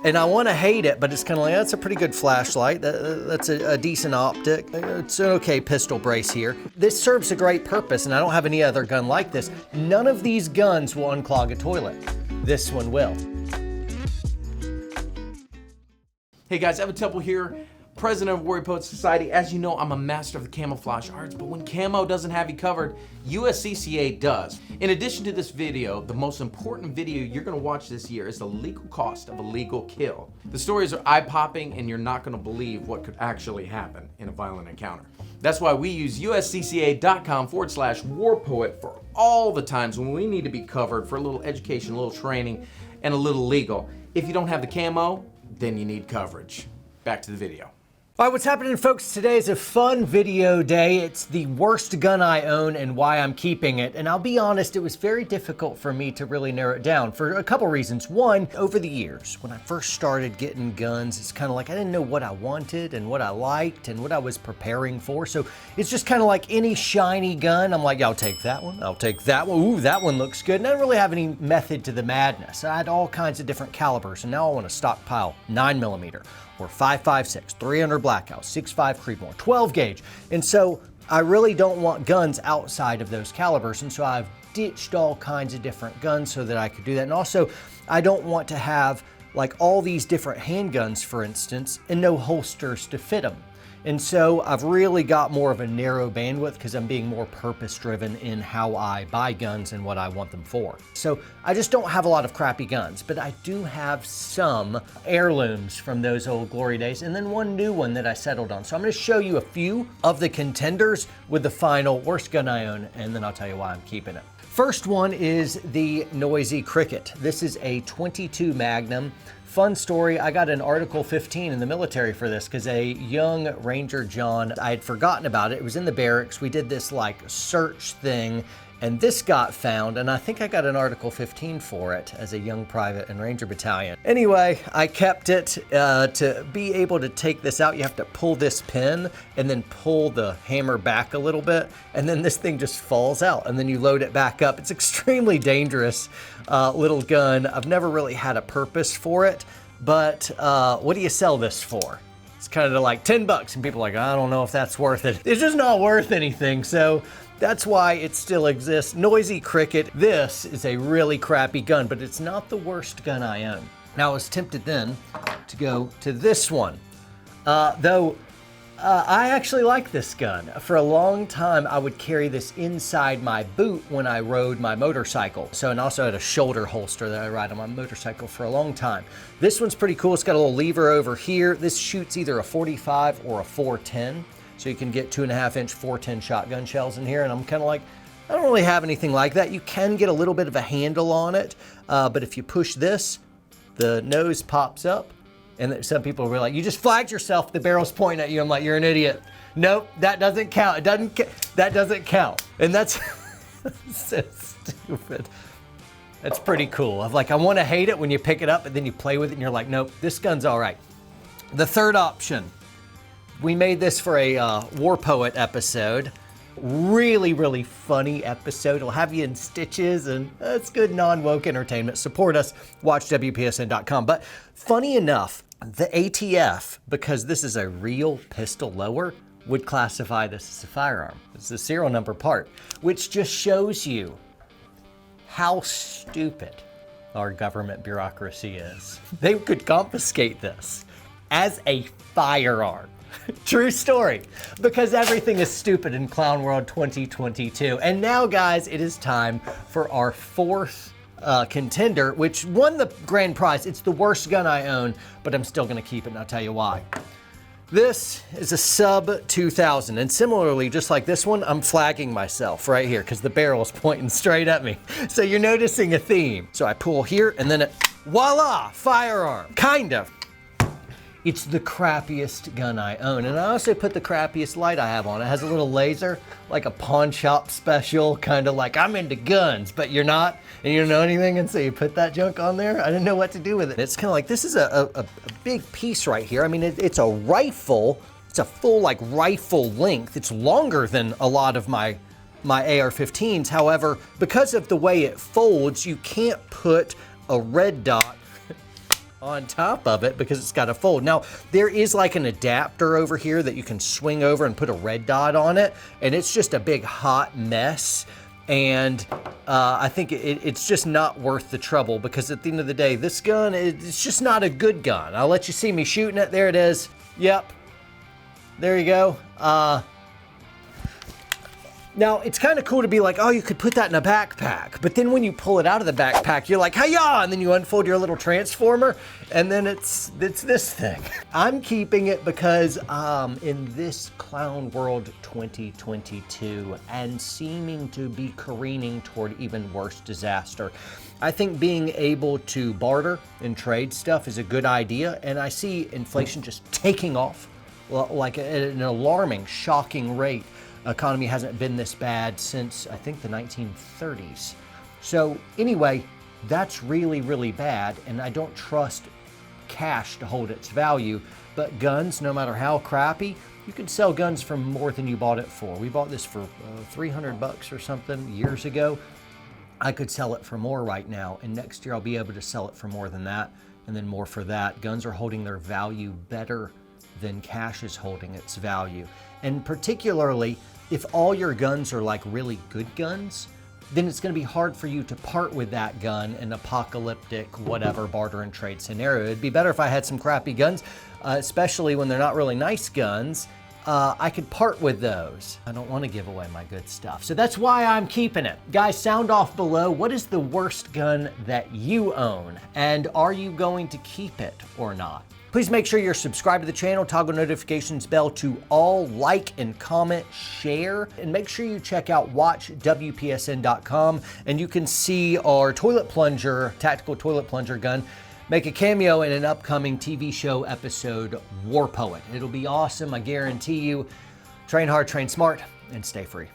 And I want to hate it, but it's kind of like, that's a pretty good flashlight. That's a decent optic. It's an okay pistol brace here. This serves a great purpose, and I don't have any other gun like this. None of these guns will unclog a toilet. This one will. Hey guys, Evan Temple here, president of Warrior Poet Society. As you know, I'm a master of the camouflage arts, but when camo doesn't have you covered, USCCA does. In addition to this video, the most important video you're gonna watch this year is the legal cost of a legal kill. The stories are eye-popping, and you're not gonna believe what could actually happen in a violent encounter. That's why we use uscca.com/warpoet for all the times when we need to be covered for a little education, a little training, and a little legal. If you don't have the camo, then you need coverage. Back to the video. All right, what's happening, folks? Today is a fun video day. It's the worst gun I own and why I'm keeping it. And I'll be honest, it was very difficult for me to really narrow it down for a couple reasons. One, over the years, when I first started getting guns, it's kind of like I didn't know what I wanted and what I liked and what I was preparing for. So it's just kind of like any shiny gun. I'm like, yeah, I'll take that one. I'll take that one. Ooh, that one looks good. And I didn't really have any method to the madness. I had all kinds of different calibers, and now I want to stockpile 9mm. Or 5.56, 300 Blackout, 6.5 Creedmoor, 12 gauge. And so I really don't want guns outside of those calibers. And so I've ditched all kinds of different guns so that I could do that. And also I don't want to have like all these different handguns, for instance, and no holsters to fit them. And so I've really got more of a narrow bandwidth because I'm being more purpose-driven in how I buy guns and what I want them for. So I just don't have a lot of crappy guns, but I do have some heirlooms from those old glory days, and then one new one that I settled on. So I'm going to show you a few of the contenders with the final worst gun I own, and then I'll tell you why I'm keeping it. First one is the Noisy Cricket. This is a .22 Magnum. Fun story, I got an Article 15 in the military for this because a young Ranger John, I had forgotten about it. It was in the barracks. We did this like search thing, and this got found, and I think I got an Article 15 for it as a young private in Ranger Battalion. Anyway, I kept it. To be able to take this out, you have to pull this pin and then pull the hammer back a little bit, and then this thing just falls out, and then you load it back up. It's extremely dangerous little gun. I've never really had a purpose for it, but what do you sell this for? It's kind of like 10 bucks, and people are like, I don't know if that's worth it. It's just not worth anything, so that's why it still exists. Noisy Cricket. This is a really crappy gun, but it's not the worst gun I own. Now I was tempted then to go to this one, though I actually like this gun. For a long time, I would carry this inside my boot when I rode my motorcycle. So, and also had a shoulder holster that I ride on my motorcycle for a long time. This one's pretty cool. It's got a little lever over here. This shoots either a 45 or a 410. So you can get 2.5-inch 410 shotgun shells in here. And I'm kind of like, I don't really have anything like that. You can get a little bit of a handle on it. But if you push this, the nose pops up. And some people were like, you just flagged yourself, the barrel's pointing at you. I'm like, you're an idiot. Nope, that doesn't count. That doesn't count. And that's so stupid. That's pretty cool. I'm like, I want to hate it when you pick it up, but then you play with it and you're like, nope, this gun's all right. The third option, we made this for a War Poet episode. Really, really funny episode. It'll have you in stitches, and it's good non-woke entertainment. Support us, watch WPSN.com. But funny enough, the ATF, because this is a real pistol lower, would classify this as a firearm. It's the serial number part, which just shows you how stupid our government bureaucracy is. They could confiscate this as a firearm. True story, because everything is stupid in Clown World 2022. And now, guys, it is time for our fourth contender, which won the grand prize. It's the worst gun I own, but I'm still going to keep it, and I'll tell you why. This is a sub 2000, and similarly, just like this one, I'm flagging myself right here because the barrel is pointing straight at me. So you're noticing a theme. So I pull here, and then voila, firearm, kind of. It's the crappiest gun I own. And I also put the crappiest light I have on. It has a little laser, like a pawn shop special, kind of like, I'm into guns, but you're not, and you don't know anything, and so you put that junk on there. I didn't know what to do with it. It's kind of like, this is a big piece right here. I mean, it's a rifle. It's a full, like, rifle length. It's longer than a lot of my AR-15s. However, because of the way it folds, you can't put a red dot on top of it because it's got a fold. Now, there is like an adapter over here that you can swing over and put a red dot on it, and it's just a big hot mess. And I think it's just not worth the trouble because at the end of the day, this gun, it's just not a good gun. I'll let you see me shooting it. There it is. Yep. There you go. Now, it's kind of cool to be like, oh, you could put that in a backpack. But then when you pull it out of the backpack, you're like, hi-ya! And then you unfold your little transformer, and then it's this thing. I'm keeping it because in this clown world 2022 and seeming to be careening toward even worse disaster, I think being able to barter and trade stuff is a good idea. And I see inflation just taking off like at an alarming, shocking rate. Economy hasn't been this bad since, I think, the 1930s. So anyway, that's really, really bad, and I don't trust cash to hold its value. But guns, no matter how crappy, you can sell guns for more than you bought it for. We bought this for $300 or something years ago. I could sell it for more right now, and next year I'll be able to sell it for more than that, and then more for that. Guns are holding their value better than cash is holding its value. And particularly, if all your guns are like really good guns, then it's going to be hard for you to part with that gun in an apocalyptic, whatever, barter and trade scenario. It'd be better if I had some crappy guns, especially when they're not really nice guns. I could part with those. I don't want to give away my good stuff. So that's why I'm keeping it. Guys, sound off below. What is the worst gun that you own? And are you going to keep it or not? Please make sure you're subscribed to the channel, toggle notifications bell to all, like and comment, share, and make sure you check out watchwpsn.com and you can see our toilet plunger, tactical toilet plunger gun, make a cameo in an upcoming TV show episode, War Poet. It'll be awesome, I guarantee you. Train hard, train smart, and stay free.